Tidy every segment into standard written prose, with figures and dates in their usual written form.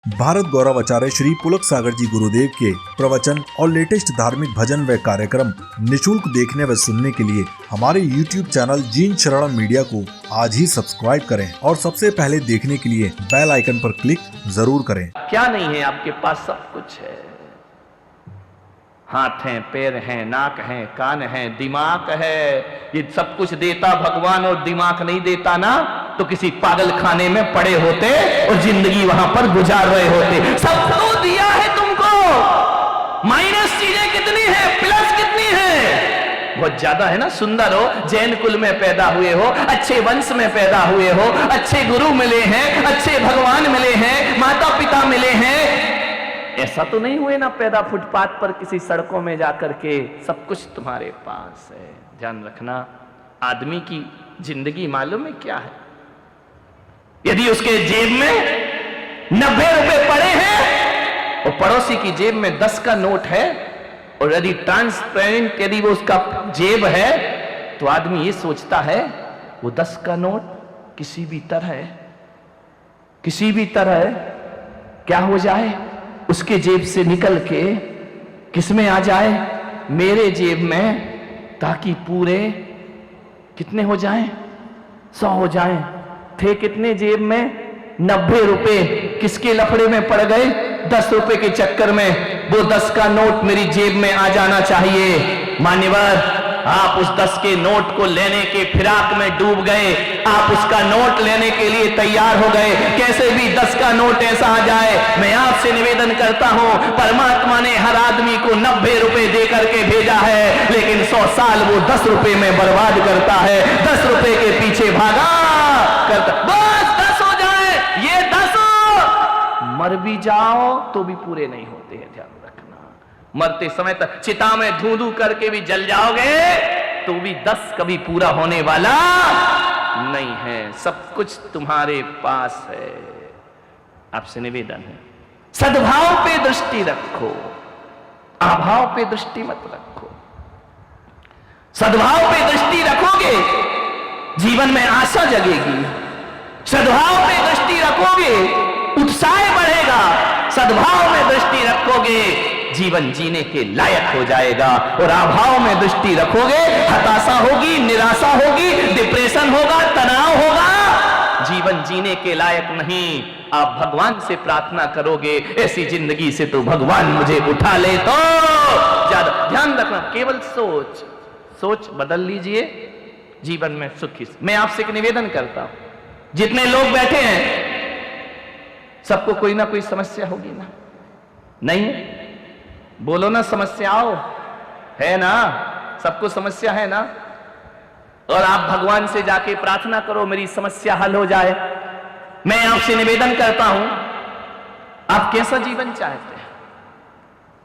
भारत गौरव आचार्य श्री पुलक सागर जी गुरुदेव के प्रवचन और लेटेस्ट धार्मिक भजन व कार्यक्रम निशुल्क देखने व सुनने के लिए हमारे YouTube चैनल जीन शरणम मीडिया को आज ही सब्सक्राइब करें और सबसे पहले देखने के लिए बेल आइकन पर क्लिक जरूर करें। क्या नहीं है आपके पास? सब कुछ है। हाथ हैं, पैर हैं, नाक है, कान है, दिमाग है। ये सब कुछ देता भगवान और दिमाग नहीं देता ना तो किसी पागल खाने में पड़े होते और जिंदगी वहां पर गुजार रहे होते। सब तो दिया है तुमको। माइनस चीजें कितनी है, प्लस कितनी है? बहुत ज्यादा है ना। सुंदर हो, जैन कुल में पैदा हुए हो, अच्छे वंश में पैदा हुए हो, अच्छे गुरु मिले हैं, अच्छे भगवान मिले हैं, माता पिता मिले हैं। ऐसा तो नहीं हुए ना पैदा फुटपाथ पर किसी सड़कों में जाकर के। सब कुछ तुम्हारे पास है। ध्यान रखना, आदमी की जिंदगी मालूम है क्या है? यदि उसके जेब में 90 रुपए पड़े हैं और पड़ोसी की जेब में 10 का नोट है और यदि ट्रांसपेरेंट यदि वो उसका जेब है तो आदमी ये सोचता है वो 10 का नोट किसी भी तरह क्या हो जाए, उसके जेब से निकल के किसमें आ जाए, मेरे जेब में, ताकि पूरे कितने हो जाएं? 100 हो जाएं। थे कितने जेब में? 90 रुपए। किसके लफड़े में पड़ गए? 10 रुपए के चक्कर में। वो 10 का नोट मेरी जेब में आ जाना चाहिए। मान्यवर, आप उस 10 के नोट को लेने के फिराक में डूब गए। आप उसका नोट लेने के लिए तैयार हो गए। कैसे भी 10 का नोट ऐसा आ जाए। मैं आपसे निवेदन करता हूं, परमात्मा ने हर आदमी को 90 रुपए दे करके भेजा है, लेकिन 100 साल वो 10 रुपए में बर्बाद करता है। 10 रुपए के पीछे भागा करता। बस 10 हो जाए, ये 10 मर भी जाओ तो भी पूरे नहीं होते हैं। ध्यान रखना, मरते समय तक चिता में धू धू करके भी जल जाओगे तो भी 10 कभी पूरा होने वाला नहीं है। सब कुछ तुम्हारे पास है। आपसे निवेदन है, सद्भाव पे दृष्टि रखो, अभाव पे दृष्टि मत रखो। सद्भाव पे दृष्टि रखोगे जीवन में आशा जगेगी। सद्भाव पे दृष्टि रखोगे उत्साह बढ़ेगा। सद्भाव में दृष्टि रखोगे जीवन जीने के लायक हो जाएगा। और अभाव में दृष्टि रखोगे हताशा होगी, निराशा होगी, डिप्रेशन होगा, तनाव होगा, जीवन जीने के लायक नहीं। आप भगवान से प्रार्थना करोगे, ऐसी जिंदगी से तो भगवान मुझे उठा ले तो ज्यादा। ध्यान रखना, केवल सोच बदल लीजिए, जीवन में सुखी। मैं आपसे एक निवेदन करता हूं, जितने लोग बैठे हैं सबको कोई ना कोई समस्या होगी ना? नहीं? बोलो ना, समस्याओं है ना? सबको समस्या है ना? और आप भगवान से जाके प्रार्थना करो मेरी समस्या हल हो जाए। मैं आपसे निवेदन करता हूं, आप कैसा जीवन चाहते हैं?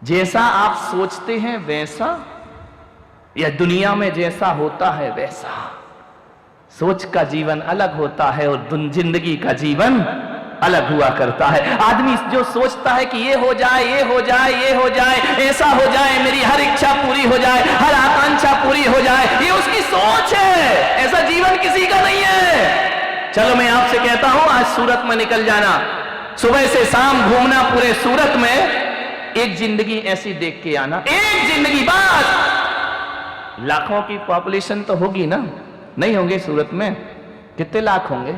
जैसा आप सोचते हैं वैसा, या दुनिया में जैसा होता है वैसा? सोच का जीवन अलग होता है और जिंदगी का जीवन अलग हुआ करता है। आदमी जो सोचता है कि ये हो जाए, ये हो जाए, ये हो जाए, ऐसा हो जाए, मेरी हर इच्छा पूरी हो जाए, हर आकांक्षा पूरी हो जाए, ये उसकी सोच है। ऐसा जीवन किसी का नहीं है। चलो मैं आपसे कहता हूं, आज सूरत में निकल जाना, सुबह से शाम घूमना पूरे सूरत में, एक जिंदगी ऐसी देख के आना। एक जिंदगी बस। लाखों की पॉपुलेशन तो होगी ना? नहीं होंगे सूरत में? कितने लाख होंगे?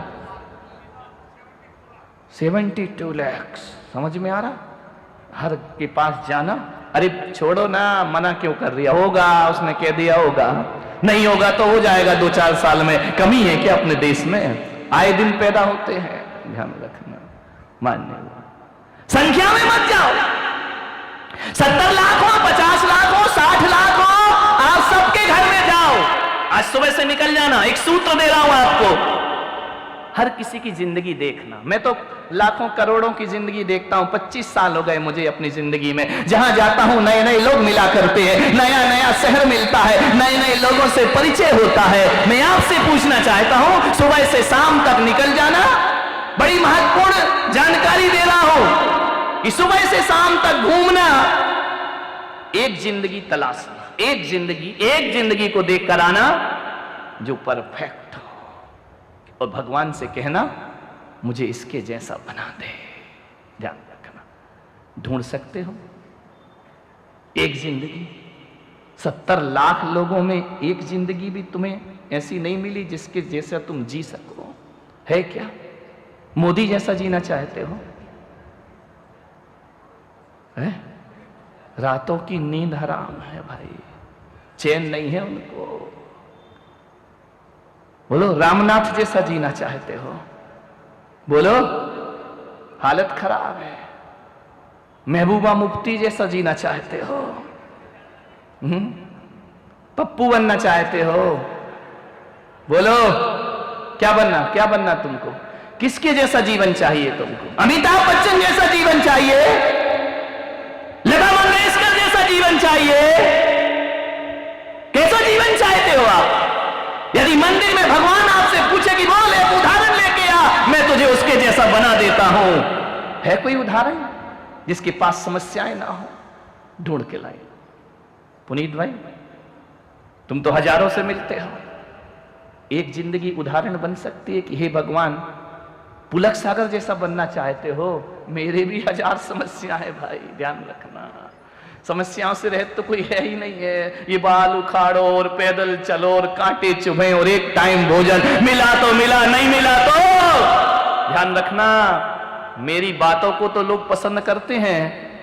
72 लाख। समझ में आ रहा? हर के पास जाना, अरे छोड़ो ना, मना क्यों कर रही? होगा, उसने कह दिया होगा। नहीं होगा तो हो जाएगा 2-4 साल में। कमी है क्या अपने देश में? आए दिन पैदा होते हैं। ध्यान रखना, मान्य संख्या में मत जाओ। 70 लाख हो, 50 लाख हो, 60 लाख हो, आप सबके घर में जाओ। आज सुबह से निकल जाना। एक सूत्र दे रहा हूं आपको, हर किसी की जिंदगी देखना। मैं तो लाखों करोड़ों की जिंदगी देखता हूं। 25 साल हो गए मुझे अपनी जिंदगी में। जहां जाता हूं नए नए लोग मिला करते हैं, नया नया शहर मिलता है, नए नए लोगों से परिचय होता है। मैं आपसे पूछना चाहता हूं, सुबह से शाम तक निकल जाना। बड़ी महत्वपूर्ण जानकारी दे रहा हूं कि सुबह से शाम तक घूमना, एक जिंदगी तलाशना, एक जिंदगी को देख कर आना जो परफेक्ट हो, और भगवान से कहना मुझे इसके जैसा बना दे। ध्यान ढूंढ सकते हो? एक जिंदगी, 70 लाख लोगों में एक जिंदगी भी तुम्हें ऐसी नहीं मिली जिसके जैसा तुम जी सको, है क्या? मोदी जैसा जीना चाहते हो? है? रातों की नींद हराम है भाई, चैन नहीं है उनको। बोलो रामनाथ जैसा जीना चाहते हो? बोलो, हालत खराब है। महबूबा मुफ्ती जैसा जीना चाहते हो? पप्पू बनना चाहते हो? बोलो, क्या बनना तुमको? किसके जैसा जीवन चाहिए तुमको? अमिताभ बच्चन जैसा जीवन चाहिए? लता मंगेशकर जैसा जीवन चाहिए? कैसा जीवन चाहते हो आप? यदि मंदिर में भगवान आपसे पूछे कि बोल एक उदाहरण लेके आ, मैं तुझे उसके जैसा बना देता हूं, है कोई उदाहरण जिसके पास समस्याएं ना हो? ढूंढ के लाए। पुनीत भाई, तुम तो हजारों से मिलते हो, एक जिंदगी उदाहरण बन सकती है कि हे भगवान, पुलक सागर जैसा बनना चाहते हो? मेरे भी 1000 समस्या है भाई, ध्यान रखना। समस्याओं से रहत तो कोई है ही नहीं है। ये बाल उखाड़ो और पैदल चलो और कांटे चुभे और एक टाइम भोजन मिला तो मिला, नहीं मिला तो ध्यान रखना। मेरी बातों को तो लोग पसंद करते हैं,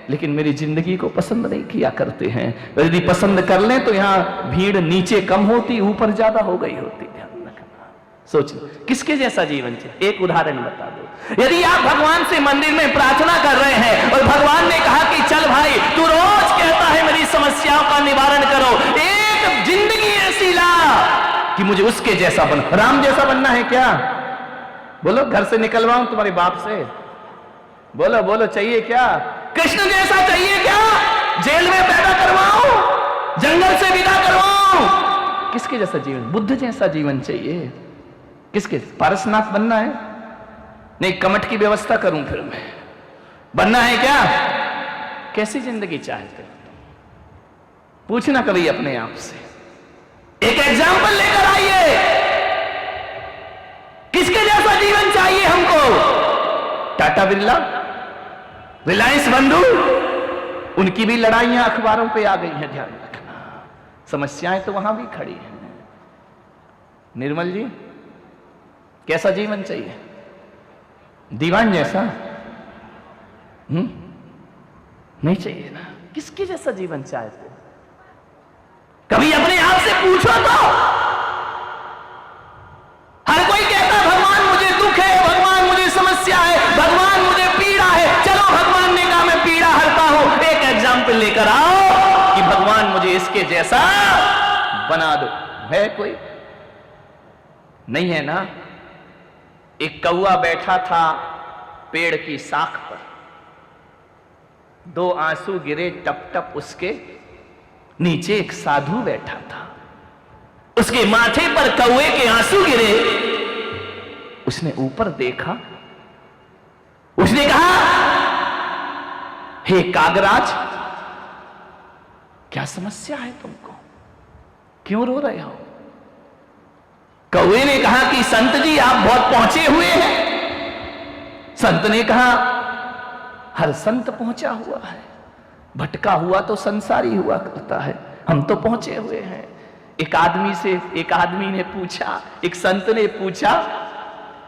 लेकिन मेरी जिंदगी को पसंद नहीं किया करते हैं। यदि पसंद कर लें तो यहां भीड़ नीचे कम होती, ऊपर ज्यादा हो गई होती। ध्यान रखना। सोचो किसके जैसा जीवन चाहिए? एक उदाहरण बता दो। यदि आप भगवान से मंदिर में प्रार्थना कर रहे हैं और भगवान ने कहा कि चल भाई, तू रोज कहता है मेरी समस्याओं का निवारण करो, एक जिंदगी ऐसी ला कि मुझे उसके जैसा बन। राम जैसा बनना है क्या? बोलो, घर से निकलवाऊं तुम्हारे बाप से? बोलो बोलो, चाहिए क्या? कृष्ण जैसा चाहिए क्या? जेल में पैदा करवाऊं, जंगल से विदा करवाऊं? किसके जैसा जीवन? बुद्ध जैसा जीवन चाहिए? किसके? पारसनाथ बनना है? नहीं, कमठ की व्यवस्था करूं फिर मैं? बनना है क्या? कैसी जिंदगी चाहते हो? पूछना कभी अपने आप से। एक एग्जाम्पल लेकर आइए, किसके जैसा जीवन चाहिए हमको? टाटा बिरला, रिलायंस बंधु, उनकी भी लड़ाइयां अखबारों पे आ गई हैं, ध्यान रखना। समस्याएं तो वहां भी खड़ी हैं। निर्मल जी, कैसा जीवन चाहिए? दीवान जैसा? नहीं चाहिए ना। किसके जैसा जीवन चाहते? कभी अपने आप से पूछो तो। हर कोई कहता भगवान मुझे दुख है, भगवान मुझे समस्या है, भगवान मुझे पीड़ा है। चलो, भगवान ने कहा मैं पीड़ा हरता हूं, एक एग्जाम्पल लेकर आओ कि भगवान मुझे इसके जैसा बना दो। है कोई? नहीं है ना। एक कौवा बैठा था पेड़ की शाख पर, 2 आंसू गिरे टप टप उसके नीचे। एक साधु बैठा था, उसके माथे पर कौवे के आंसू गिरे। उसने ऊपर देखा, उसने कहा हे कागराज, क्या समस्या है तुमको? क्यों रो रहे हो? कौवे ने कहा कि संत जी आप बहुत पहुंचे हुए हैं। संत ने कहा हर संत पहुंचा हुआ है, भटका हुआ तो संसारी हुआ करता है, हम तो पहुंचे हुए हैं। एक आदमी ने पूछा, एक संत ने पूछा,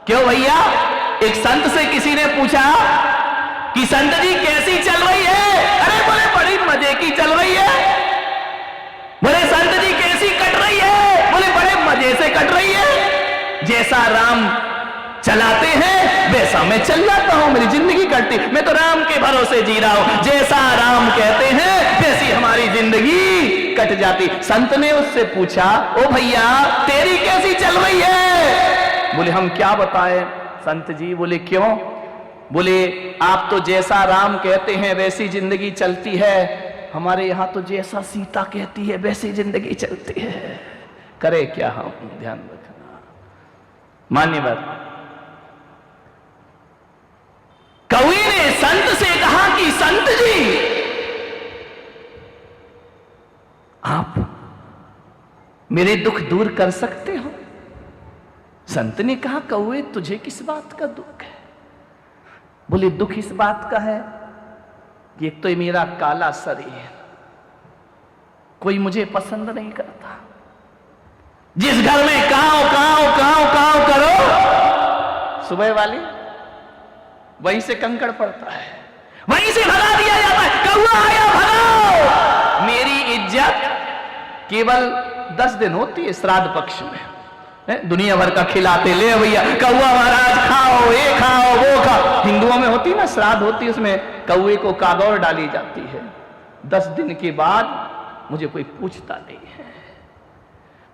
क्यों भैया? एक संत से किसी ने पूछा कि संत जी कैसी चल रही है? अरे बोले बड़ी मजे की चल रही है। बोले संत जी कैसी कट रही है? बोले बड़े मजे से कट रही है। जैसा राम चलाते हैं वैसा मैं चल जाता हूं, मेरी जिंदगी कटती, मैं तो राम के भरोसे जी रहा हूं। जैसा राम कहते हैं वैसी हमारी जिंदगी कट जाती। संत ने उससे पूछा, ओ भैया तेरी कैसी चल रही है? बोले हम क्या बताएं संत जी। बोले क्यों? बोले आप तो जैसा राम कहते हैं वैसी जिंदगी चलती है, हमारे यहां तो जैसा सीता कहती है वैसी जिंदगी चलती है। करे क्या हम? ध्यान रखना। मान्यवर, कवि ने संत से कहा कि संत जी आप मेरे दुख दूर कर सकते हो? संत ने कहा कौवे तुझे किस बात का दुख है? बोले दुख इस बात का है कि एक तो ये मेरा काला शरीर, कोई मुझे पसंद नहीं करता। जिस घर में काव काव काव काव करो, सुबह वाली वहीं से कंकड़ पड़ता है, वहीं से भगा दिया जाता है। कौआ आया भगाओ। मेरी इज्जत केवल 10 दिन होती है श्राद्ध पक्ष में, दुनिया भर का खिलाते, ले भैया कौआ महाराज खाओ, ये खाओ वो खाओ। हिंदुओं में होती ना श्राद्ध होती है, उसमें कौए को कागौर डाली जाती है। 10 दिन के बाद मुझे कोई पूछता नहीं है,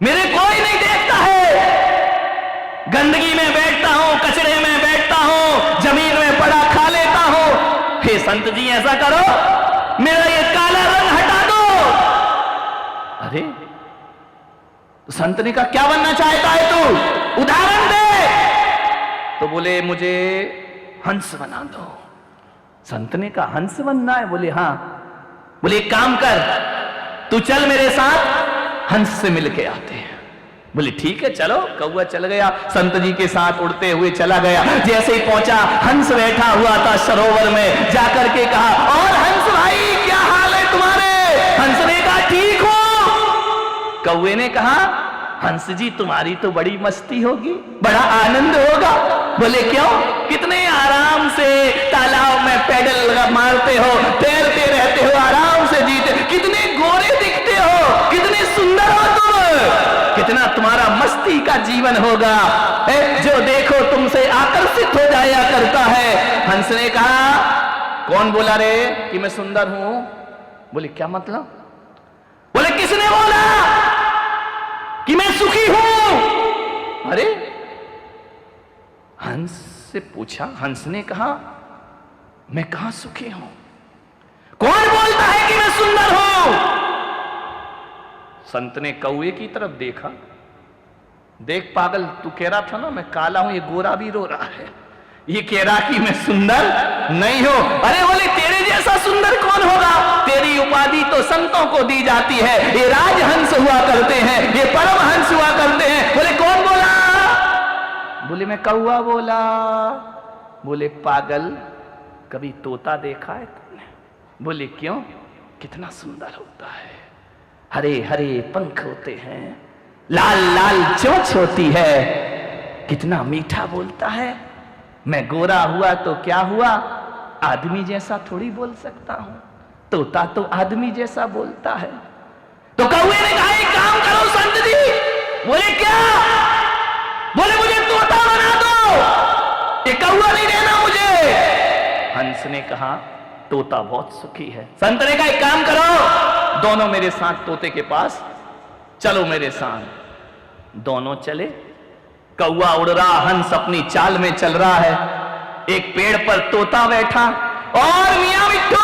मेरे कोई नहीं देखता है। गंदगी में बैठता हूं, कचरे में बैठता हूं, जमीन में पड़ा खा लेता हूं। हे संत जी ऐसा करो, मेरा ये काला रंग हटा दो। अरे तो संत ने कहा क्या बनना चाहता है तू, उदाहरण दे। तो बोले मुझे हंस बना दो। संत ने कहा हंस बनना है? बोले हाँ। बोले एक काम कर, तू चल मेरे साथ, हंस से मिलके आते हैं। बोले ठीक है चलो। कौआ चल गया, संत जी के साथ उड़ते हुए चला गया। जैसे ही पहुंचा, हंस बैठा हुआ था सरोवर में। जाकर के कहा और हंस भाई क्या हाल है तुम्हारे? हंस ने कहा ठीक हो। कौए ने कहा हंस जी तुम्हारी तो बड़ी मस्ती होगी, बड़ा आनंद होगा। बोले क्यों? कितने आराम से तालाब में पैडल मारते हो, तैरते रहते हो, आराम से जीते, कितने गोरे दिखते हो, कितने सुंदर हो तुम, कितना तुम्हारा मस्ती का जीवन होगा, जो देखो तुमसे आकर्षित हो जाया करता है। हंस ने कहा कौन बोला रे कि मैं सुंदर हूं? बोले क्या मतलब? बोले किसने बोला कि मैं सुखी हूं? अरे हंस से पूछा, हंस ने कहा मैं कहां सुखी हूं? कौन बोलता है कि मैं सुंदर हूं? संत ने कौए की तरफ देखा, देख पागल, तू कह रहा था ना मैं काला हूं, ये गोरा भी रो रहा है, ये कह रहा कि मैं सुंदर नहीं हूं। अरे बोले तेरे जैसा सुंदर कौन होगा? तेरी उपाधि तो संतों को दी जाती है, ये राजहंस हुआ करते हैं, ये परमहंस हुआ करते हैं। बोले कौन बोला? बोले मैं कौआ बोला। बोले पागल, कभी तोता देखा है तुमने? बोले क्यों? कितना सुंदर होता है, हरे हरे पंख होते हैं, लाल लाल चोंच होती है, कितना मीठा बोलता है। मैं गोरा हुआ तो क्या हुआ, आदमी जैसा थोड़ी बोल सकता हूं, तोता तो आदमी जैसा बोलता है। तो कौए ने कहा एक काम करो संत जी। बोले क्या? बोले मुझे तोता बना दो, ये कौआ नहीं देना मुझे। हंस ने कहा तोता बहुत सुखी है। संत ने कहा एक काम करो, दोनों मेरे साथ तोते के पास चलो, मेरे साथ। दोनों चले, कौआ उड़ रहा, हंस अपनी चाल में चल रहा है। एक पेड़ पर तोता बैठा और मियां मिट्ठू,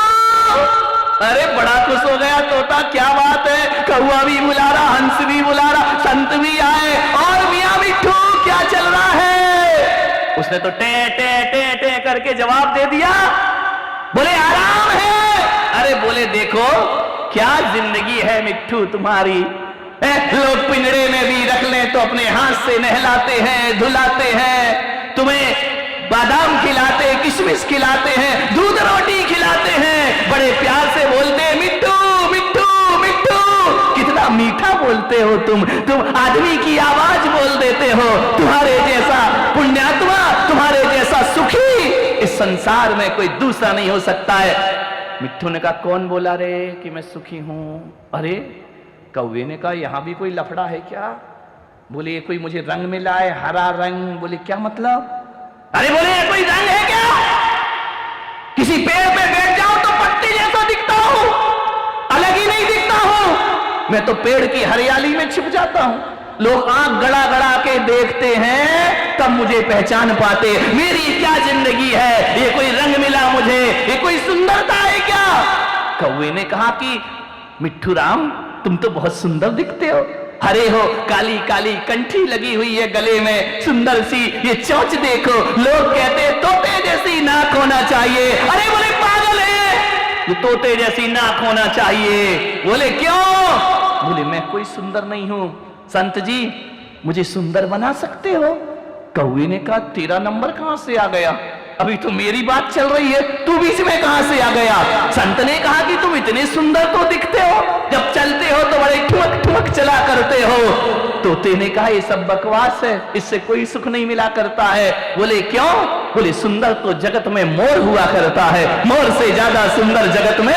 अरे बड़ा खुश हो गया तोता, क्या बात है, कौआ भी बुला रहा, हंस भी बुला रहा, संत भी आए, और मियां मिट्ठू क्या चल रहा है? उसने तो टे टे टे टे करके जवाब दे दिया। बोले आराम है। अरे बोले देखो क्या जिंदगी है मिट्ठू तुम्हारी, लोग पिंजरे में भी रख लें तो अपने हाथ से नहलाते हैं, धुलाते हैं, तुम्हें बादाम खिलाते, किशमिश खिलाते हैं, दूध रोटी खिलाते हैं, बड़े प्यार से बोलते हैं मिट्ठू मिट्ठू मिट्ठू। कितना मीठा बोलते हो तुम आदमी की आवाज बोल देते हो। तुम्हारे जैसा पुण्यात्मा, तुम्हारे जैसा सुखी इस संसार में कोई दूसरा नहीं हो सकता है। मिट्ठू ने कहा कौन बोला रे कि मैं सुखी हूं? अरे कौवे ने कहा यहां भी कोई लफड़ा है क्या? बोले ये कोई मुझे रंग मिला है, हरा रंग। बोले क्या मतलब? अरे बोले ये कोई रंग है क्या? किसी पेड़ पे बैठ जाओ तो पत्ते जैसा दिखता हूं, अलग ही नहीं दिखता हूं, मैं तो पेड़ की हरियाली में छिप जाता हूं। लोग आंख गड़ा गड़ा के देखते हैं तब मुझे पहचान पाते। मेरी क्या जिंदगी है, ये कोई रंग मिला मुझे, ये कोई सुंदरता है क्या? कौवे ने कहा कि मिट्ठू राम तुम तो बहुत सुंदर दिखते हो, हरे हो, काली काली कंठी लगी हुई है गले में, सुंदर सी ये चोंच देखो, लोग कहते तोते जैसी नाक होना चाहिए। अरे बोले पागल है, ये तोते जैसी नाक होना चाहिए। बोले क्यों? बोले मैं कोई सुंदर नहीं हूं, संत जी मुझे सुंदर बना सकते हो? कौवे ने कहा तेरा नंबर कहां से आ गया, अभी तो मेरी बात चल रही है, तू बीच में कहां से आ गया? संत ने कहा कि तुम इतने सुंदर तो दिखते हो, जब चलते हो तो बड़े ठुमक ठुमक चला करते हो। तोते ने कहा ये सब बकवास है, इससे कोई सुख नहीं मिला करता है। बोले क्यों? बोले सुंदर तो जगत में मोर हुआ करता है, मोर से ज्यादा सुंदर जगत में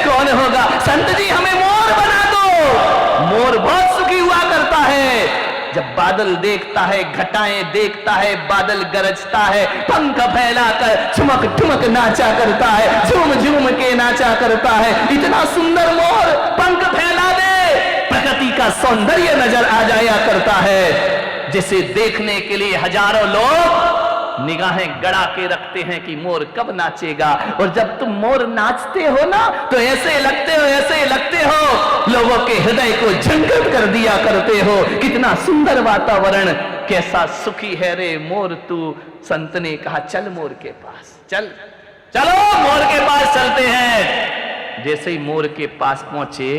कौन होगा? संत जी हमें मोर बना दो। मोर बहुत सुखी हुआ करता है, जब बादल देखता है, घटाएं देखता है, बादल गरजता है, पंख फैलाकर ठुमक ठुमक नाचा करता है, झूम झूम के नाचा करता है। इतना सुंदर मोर पंख फैला दे, प्रकृति का सौंदर्य नजर आ जाया करता है, जिसे देखने के लिए हजारों लोग निगाहें गड़ा के रखते हैं कि मोर कब नाचेगा। और जब तुम मोर नाचते हो ना, तो ऐसे लगते हो लोगों के हृदय को झंझट कर दिया करते हो। कितना सुंदर वातावरण, कैसा सुखी है रे मोर तू। संत ने कहा चल मोर के पास, चलो मोर के पास चलते हैं। जैसे ही मोर के पास पहुंचे,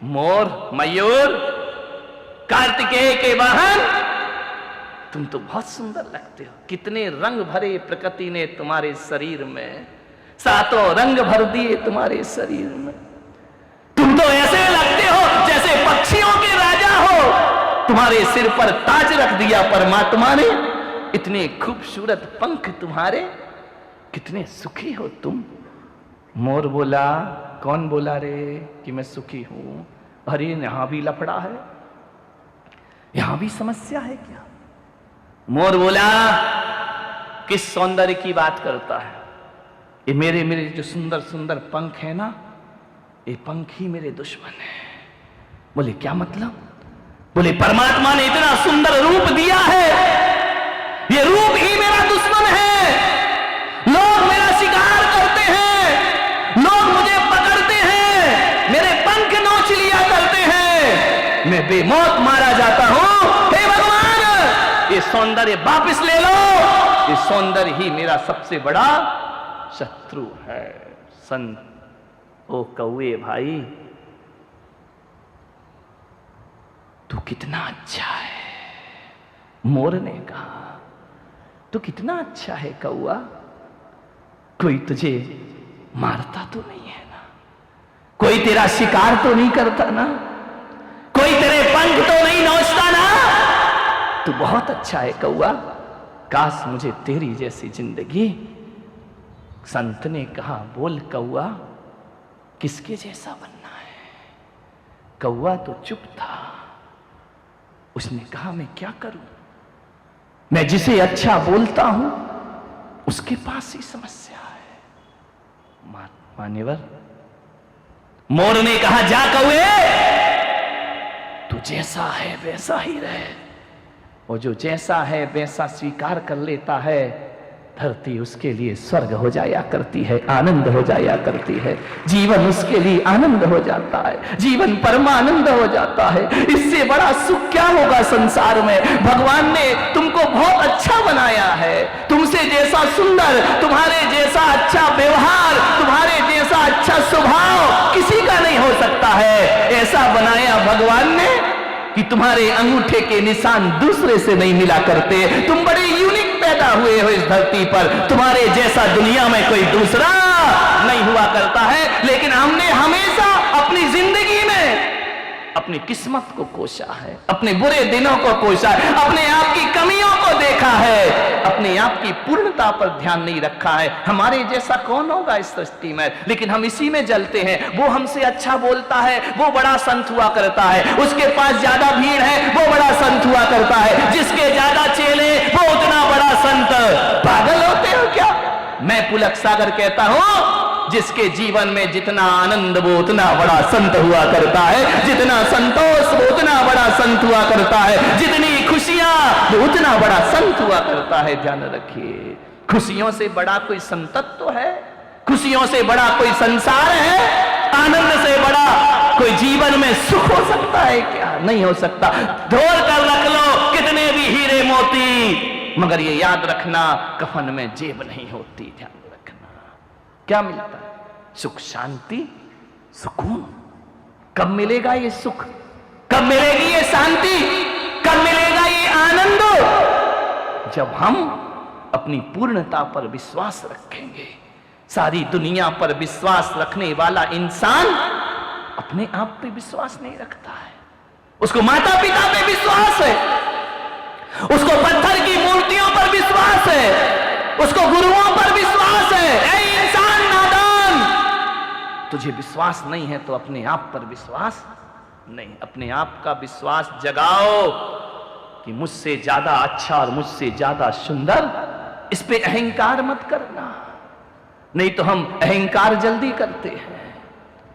मोर, मयूर, कार्तिकेय के वाहन, तुम तो बहुत सुंदर लगते हो। कितने रंग भरे प्रकृति ने तुम्हारे शरीर में, सातों रंग भर दिए तुम्हारे शरीर में। तुम तो ऐसे लगते हो जैसे पक्षियों के राजा हो। तुम्हारे सिर पर ताज रख दिया परमात्मा ने, इतने खूबसूरत पंख तुम्हारे, कितने सुखी हो तुम। मोर बोला, कौन बोला रे कि मैं सुखी हूं? अरे यहां भी लफड़ा है, यहां भी समस्या है क्या? मोर बोला किस सौंदर्य की बात करता है? ये मेरे जो सुंदर सुंदर पंख है ना, ये पंख ही मेरे दुश्मन है। बोले क्या मतलब? बोले परमात्मा ने इतना सुंदर रूप दिया है, ये रूप ही मेरा दुश्मन है। लोग मेरा शिकार करते हैं, लोग मुझे पकड़ते हैं, मेरे पंख नोच लिया करते हैं, मैं बेमौत मारा जाता हूं। हे भगवान, ये सौंदर्य वापस ले लो, ये सौंदर्य ही मेरा सबसे बड़ा शत्रु है। संत, ओ कौए भाई, तू कितना अच्छा है। मोर ने कहा तू कितना अच्छा है कौआ, कोई तुझे मारता तो नहीं है ना, कोई तेरा शिकार तो नहीं करता ना, कोई तेरे पंख तो नहीं नोचता ना, तू बहुत अच्छा है कौआ, काश मुझे तेरी जैसी जिंदगी। संत ने कहा बोल कौआ, किसके जैसा बनना है? कौआ तो चुप था। उसने कहा मैं क्या करूं, मैं जिसे अच्छा बोलता हूं उसके पास ही समस्या है। मान्यवर, मोर ने कहा जा कौए, तू जैसा है वैसा ही रहे, और जो जैसा है वैसा स्वीकार कर लेता है, धरती उसके लिए स्वर्ग हो जाया करती है, आनंद हो जाया करती है, जीवन उसके लिए आनंद हो जाता है, जीवन परमानंद हो जाता है। इससे बड़ा सुख क्या होगा संसार में? भगवान ने तुमको बहुत अच्छा बनाया है, तुमसे जैसा सुंदर, तुम्हारे जैसा अच्छा व्यवहार, तुम्हारे जैसा अच्छा स्वभाव किसी का नहीं हो सकता है। ऐसा बनाया भगवान ने कि तुम्हारे अंगूठे के निशान दूसरे से नहीं मिला करते। तुम बड़े यूनिक पैदा हुए हो इस धरती पर, तुम्हारे जैसा दुनिया में कोई दूसरा नहीं हुआ करता है। लेकिन हमने हमेशा अपनी जिंदगी में अपनी किस्मत को कोसा है, अपने बुरे दिनों को कोसा है, अपने आप की कमियों को देखा है, अपने आप की पूर्णता पर ध्यान नहीं रखा है। हमारे जैसा कौन होगा इस सृष्टि में? लेकिन हम इसी में जलते हैं। वो हमसे अच्छा बोलता है, वो बड़ा संत हुआ करता है, उसके पास ज्यादा भीड़ है, वो बड़ा संत हुआ करता है, जिसके ज्यादा चेले वो उतना बड़ा संत। पागल होते हो क्या? मैं पुलक सागर कहता हूं, जिसके जीवन में जितना आनंद वो उतना बड़ा संत हुआ करता है, जितना संतोष वो उतना बड़ा संत हुआ करता है, जितनी खुशियां वो उतना बड़ा संत हुआ करता है। ध्यान रखिए, खुशियों से बड़ा कोई संतत्व है? खुशियों से बड़ा कोई संसार है? आनंद से बड़ा कोई जीवन में सुख हो सकता है क्या? नहीं हो सकता। धोर कर रख लो कितने भी हीरे मोती, मगर ये याद रखना कफन में जेब नहीं होती। ध्यान रखना, क्या मिलता है? सुख, शांति, सुकून। कब मिलेगा ये सुख? कब मिलेगी ये शांति? कब मिलेगा ये आनंद? जब हम अपनी पूर्णता पर विश्वास रखेंगे। सारी दुनिया पर विश्वास रखने वाला इंसान अपने आप पे विश्वास नहीं रखता है। उसको माता पिता पे विश्वास है, उसको पत्थर की मूर्तियों पर विश्वास है, उसको गुरुओं पर विश्वास है। ऐ इंसान नादान, तुझे विश्वास नहीं है तो अपने आप पर विश्वास नहीं, अपने आप का विश्वास जगाओ कि मुझसे ज्यादा अच्छा और मुझसे ज्यादा सुंदर। इस पे अहंकार मत करना, नहीं तो हम अहंकार जल्दी करते हैं।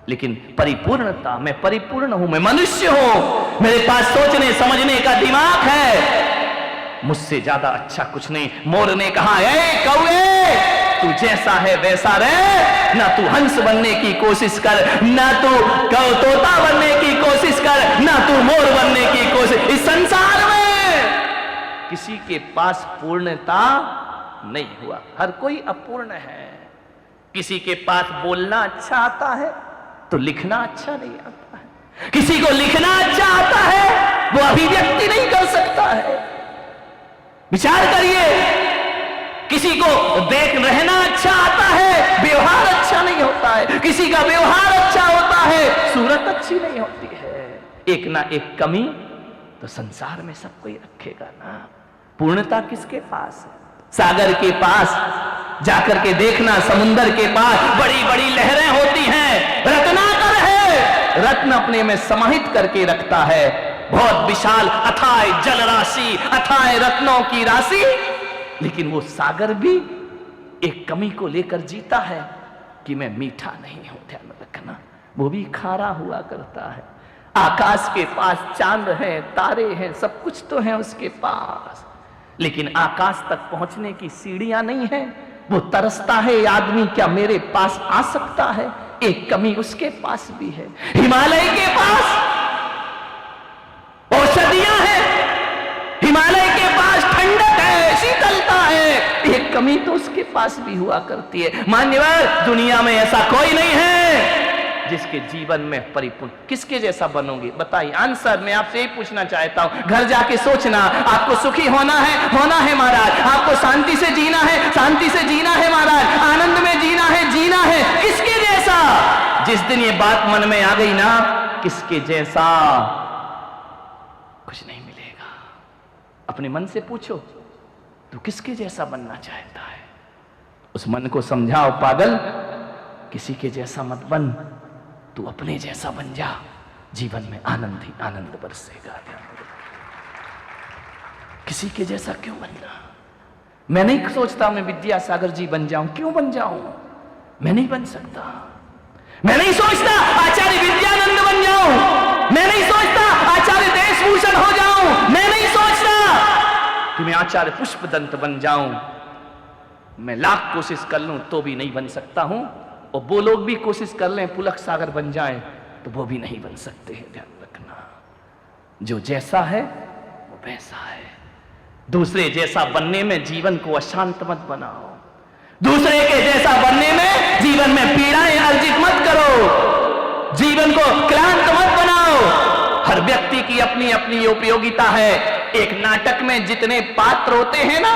लेकिन परिपूर्णता, मैं परिपूर्ण हूं, मैं मनुष्य हूं, मेरे पास सोचने समझने का दिमाग है, मुझसे ज्यादा अच्छा कुछ नहीं। मोर ने कहा, ए कौवे, तू जैसा है वैसा रह, ना तू हंस बनने की कोशिश कर, ना तू तोता बनने की कोशिश कर, ना तू मोर बनने की कोशिश। इस संसार में किसी के पास पूर्णता नहीं हुआ, हर कोई अपूर्ण है। किसी के पास बोलना अच्छा आता है तो लिखना अच्छा नहीं आता है, किसी को लिखना अच्छा आता है वो अभिव्यक्ति नहीं कर सकता है। विचार करिए, किसी को देख रहना अच्छा आता है, व्यवहार अच्छा नहीं होता है, किसी का व्यवहार अच्छा होता है, सूरत अच्छी नहीं होती है। एक ना एक कमी तो संसार में सब कोई रखेगा ना। पूर्णता किसके पास है? सागर के पास जाकर के देखना, समुंदर के पास बड़ी बड़ी लहरें होती हैं, रत्नाकर है, रत्न अपने में समाहित करके रखता है, बहुत विशाल अथाय जल राशि, अथाय रत्नों की राशि। लेकिन वो सागर भी एक कमी को लेकर जीता है कि मैं मीठा नहीं हूं। ध्यान रखना, वो भी खारा हुआ करता है। आकाश के पास चांद है, तारे हैं, सब कुछ तो है उसके पास, लेकिन आकाश तक पहुंचने की सीढ़ियां नहीं है। वो तरसता है, आदमी क्या मेरे पास आ सकता है? एक कमी उसके पास भी है। हिमालय के पास औषधियां हैं, हिमालय के पास ठंडक है, शीतलता है, एक कमी तो उसके पास भी हुआ करती है। मान्यवर, दुनिया में ऐसा कोई नहीं है जिसके जीवन में परिपूर्ण। किसके जैसा बनोगे बताइए? आंसर मैं आपसे यही पूछना चाहता हूं। घर जाके सोचना, आपको सुखी होना है महाराज, आपको शांति से जीना है, शांति से जीना है महाराज, आनंद में जीना है, किसके जैसा? जिस दिन ये बात मन में आ गई ना, किसके जैसा कुछ नहीं मिलेगा। अपने मन से पूछो, तू किसके जैसा बनना चाहता है? उस मन को समझाओ, पागल, किसी के जैसा मत बन, तू अपने जैसा बन जा, जीवन में आनंद ही आनंद बरसेगा। किसी के जैसा क्यों बनना? मैं नहीं सोचता मैं विद्यासागर जी बन जाऊं, क्यों बन जाऊं? मैं नहीं बन सकता। मैं नहीं सोचता आचार्य विद्यानंद बन जाऊं, मैं नहीं सोचता आचार्य देशभूषण हो जाऊं, मैं नहीं सोचता कि मैं आचार्य पुष्पदंत बन जाऊं। मैं लाख कोशिश कर लूं तो भी नहीं बन सकता हूं, और वो लोग भी कोशिश कर लें पुलक सागर बन जाएं तो वो भी नहीं बन सकते हैं। ध्यान रखना, जो जैसा है वो वैसा है। दूसरे जैसा बनने में जीवन को अशांत मत बनाओ, दूसरे के जैसा बनने में जीवन में पीड़ाएं अर्जित मत करो, जीवन को क्लांत मत बनाओ। हर व्यक्ति की अपनी अपनी उपयोगिता है। एक नाटक में जितने पात्र होते हैं ना,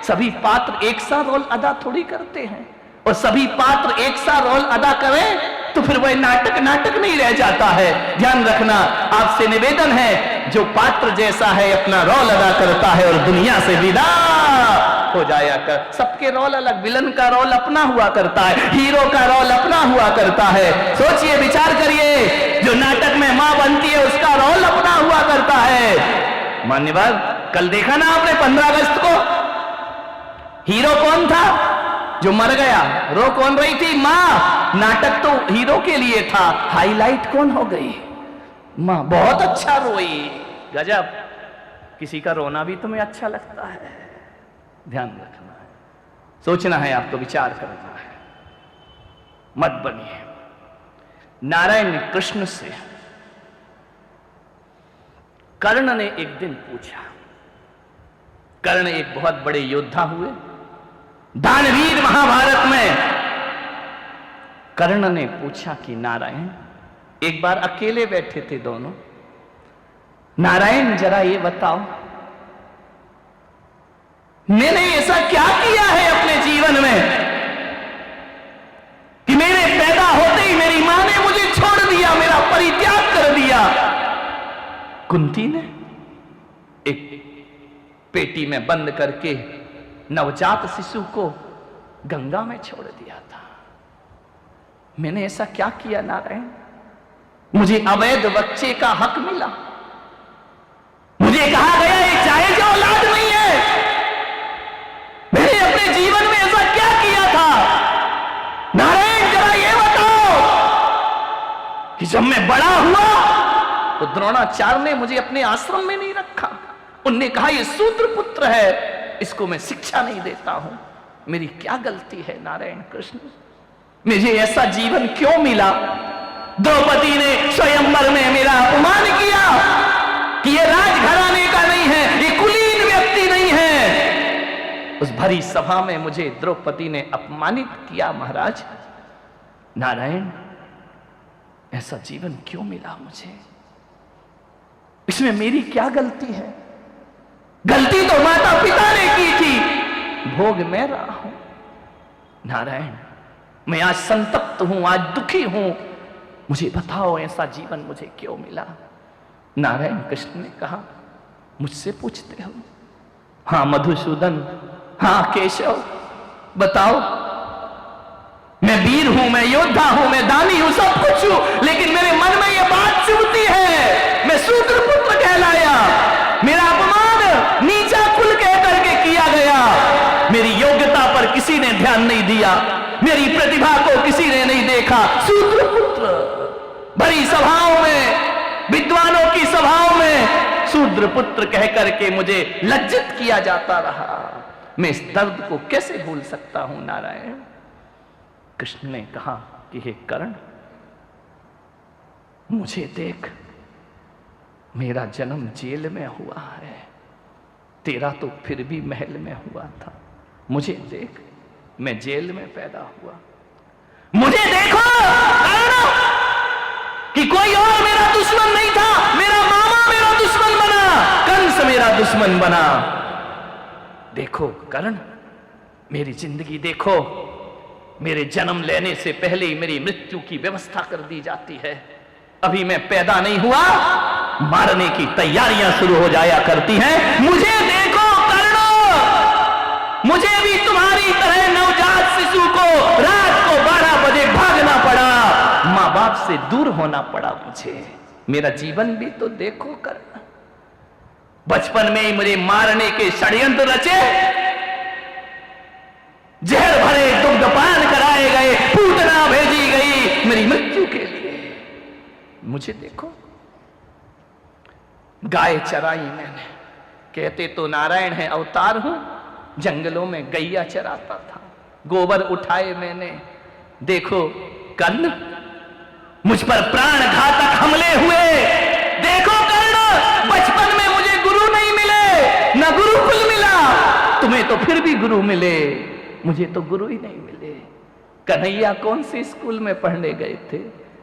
सभी पात्र एक सा रोल अदा थोड़ी करते हैं, और सभी पात्र एक सा रोल अदा करें तो फिर वह नाटक नहीं रह जाता है। ध्यान रखना, आपसे निवेदन है, जो पात्र जैसा है अपना रोल अदा करता है और दुनिया से विदा हो जाया कर। सबके रोल अलग, विलन का रोल अपना हुआ करता है, हीरो का रोल अपना हुआ करता है। सोचिए, विचार करिए, जो नाटक में मां बनती है उसका रोल अपना हुआ करता है। मान्यवर, कल देखा ना आपने 15 अगस्त को, हीरो कौन था? जो मर गया। रो कौन रही थी? मां। नाटक तो हीरो के लिए था, हाईलाइट कौन हो गई? मां। बहुत अच्छा रोई, गजब। किसी का रोना भी तुम्हें अच्छा लगता है? ध्यान रखना है, सोचना है, आपको विचार करना है, मत बनिए। नारायण ने कृष्ण से, कर्ण ने एक दिन पूछा, कर्ण एक बहुत बड़े योद्धा हुए, दानवीर महाभारत में। कर्ण ने पूछा कि नारायण, एक बार अकेले बैठे थे दोनों, नारायण जरा ये बताओ, मैंने ऐसा क्या किया है अपने जीवन में कि मेरे पैदा होते ही मेरी मां ने मुझे छोड़ दिया, मेरा परित्याग कर दिया। कुंती ने एक पेटी में बंद करके नवजात शिशु को गंगा में छोड़ दिया था। मैंने ऐसा क्या किया नारायण? मुझे अवैध बच्चे का हक मिला। मुझे कहा गया ये जायज औलाद नहीं है। मैंने अपने जीवन में ऐसा क्या किया था नारायण, जरा ये बताओ कि जब मैं बड़ा हुआ तो द्रोणाचार्य ने मुझे अपने आश्रम में नहीं रखा। उनने कहा ये शूद्र पुत्र है, इसको मैं शिक्षा नहीं देता हूं। मेरी क्या गलती है नारायण कृष्ण? मुझे ऐसा जीवन क्यों मिला? द्रौपदी ने स्वयंवर में मेरा अपमान किया कि ये राजघराने का नहीं है, ये कुलीन व्यक्ति नहीं है। उस भरी सभा में मुझे द्रौपदी ने अपमानित किया। महाराज नारायण, ऐसा जीवन क्यों मिला मुझे? इसमें मेरी क्या गलती है? गलती तो माता पिता ने की थी, भोग मैं रहा हूं। नारायण, मैं आज संतप्त हूं, आज दुखी हूं। मुझे बताओ ऐसा जीवन मुझे क्यों मिला? नारायण कृष्ण ने कहा, मुझसे पूछते हो? हां मधुसूदन, हां केशव, बताओ। मैं वीर हूं, मैं योद्धा हूं, मैं दानी हूं, सब कुछ हूं, लेकिन मेरे मन में यह बात चुभती है, मैं शूद्र पुत्र कहलाया। मेरा अपमान नीचा कुल कह करके किया गया। मेरी योग्यता पर किसी ने ध्यान नहीं दिया, मेरी प्रतिभा को किसी ने नहीं देखा। शूद्र पुत्र, बड़ी सभाओं में, विद्वानों की सभाओं में शूद्र पुत्र कह करके मुझे लज्जित किया जाता रहा। मैं इस दर्द को कैसे भूल सकता हूं नारायण? कृष्ण ने कहा कि हे कर्ण, मुझे देख, मेरा जन्म जेल में हुआ है, तेरा तो फिर भी महल में हुआ था। मुझे देख, मैं जेल में पैदा हुआ। मुझे देखो कर्ण, कि कोई और मेरा दुश्मन नहीं था, मेरा मामा मेरा दुश्मन बना, कंस मेरा दुश्मन बना। देखो कर्ण, मेरी जिंदगी देखो, मेरे जन्म लेने से पहले ही मेरी मृत्यु की व्यवस्था कर दी जाती है। अभी मैं पैदा नहीं हुआ, मारने की तैयारियां शुरू हो जाया करती हैं। मुझे देखो कर्ण, मुझे भी तुम्हारी तरह नवजात शिशु को रात को 12 बजे भागना पड़ा, मां बाप से दूर होना पड़ा मुझे। मेरा जीवन भी तो देखो कर्ण। बचपन में ही मुझे मारने के षड्यंत्र रचे, जहर भरे दुग्धपान कराए गए, पूतना भेजी गई मेरी मृत्यु के लिए। मुझे देखो, गाय चराई मैंने, कहते तो नारायण है अवतार हूं, जंगलों में गैया चराता था। गोबर उठाए मैंने, देखो कर्ण, मुझ पर प्राण घातक हमले हुए। देखो कर्ण, बचपन में मुझे गुरु नहीं मिले, न गुरुकुल मिला। तुम्हें तो फिर भी गुरु मिले, मुझे तो गुरु ही नहीं मिले। कन्हैया कौन से स्कूल में पढ़ने गए थे?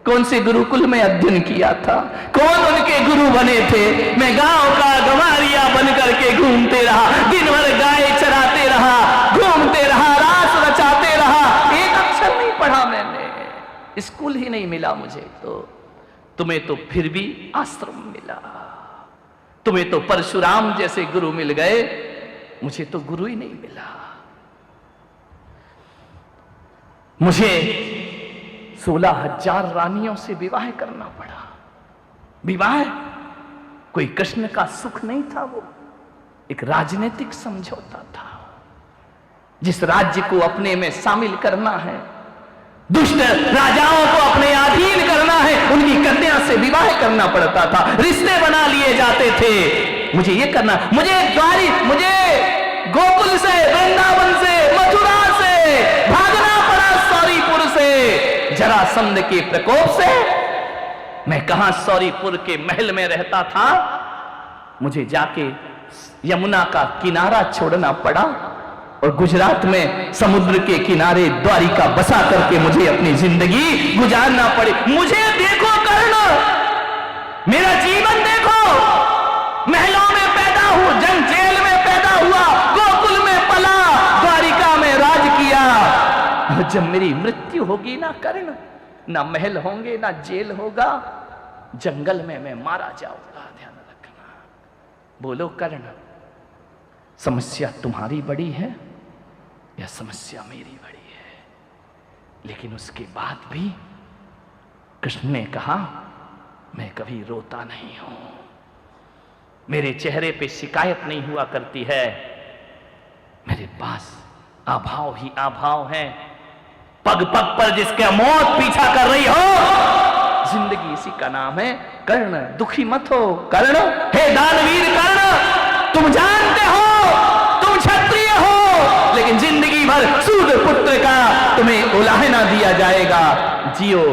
कौन से गुरुकुल में अध्ययन किया था? कौन उनके गुरु बने थे? मैं गांव का गंवारिया बन करके घूमते रहा, दिन भर गाय चराते रहा, घूमते रहा, रास रचाते रहा, एक अक्षर नहीं पढ़ा मैंने, स्कूल ही नहीं मिला मुझे। तो तुम्हें तो फिर भी आश्रम मिला, तुम्हें तो परशुराम जैसे गुरु मिल गए, मुझे तो गुरु ही नहीं मिला। मुझे 16,000 रानियों से विवाह करना पड़ा। विवाह कोई कृष्ण का सुख नहीं था, वो एक राजनीतिक समझौता था। जिस राज्य को अपने में शामिल करना है, दुष्ट राजाओं को अपने अधीन करना है, उनकी कन्या से विवाह करना पड़ता था, रिश्ते बना लिए जाते थे। मुझे ये करना, मुझे गोकुल से, वृंदावन से, मथुरा से भागना पड़ा, सौरीपुर से, जरासंध के प्रकोप से। मैं कहां सौरीपुर के महल में रहता था, मुझे जाके यमुना का किनारा छोड़ना पड़ा और गुजरात में समुद्र के किनारे द्वारिका बसा करके मुझे अपनी जिंदगी गुजारना पड़ी। मुझे देखो कर्ण, मेरा जीवन देखो, महलों में पैदा हूं, जेल में पैदा हुआ, गोकुल में और जब मेरी मृत्यु होगी ना कर्ण, ना महल होंगे ना जेल होगा, जंगल में मैं मारा जाऊंगा। ध्यान रखना। बोलो कर्ण, समस्या तुम्हारी बड़ी है या समस्या मेरी बड़ी है? लेकिन उसके बाद भी कृष्ण ने कहा, मैं कभी रोता नहीं हूं, मेरे चेहरे पे शिकायत नहीं हुआ करती है, मेरे पास अभाव ही अभाव है। पग पग पर जिसका मौत पीछा कर रही हो, जिंदगी इसी का नाम है कर्ण। दुखी मत हो कर्ण, हे दानवीर कर्ण, तुम जानते हो तुम क्षत्रिय हो, लेकिन जिंदगी भर शूद्र पुत्र का तुम्हें उलाहना दिया जाएगा। जियो,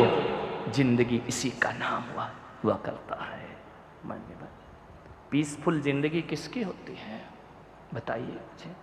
जिंदगी इसी का नाम हुआ करता है। मान्यवर, पीसफुल जिंदगी किसकी होती है बताइए मुझे?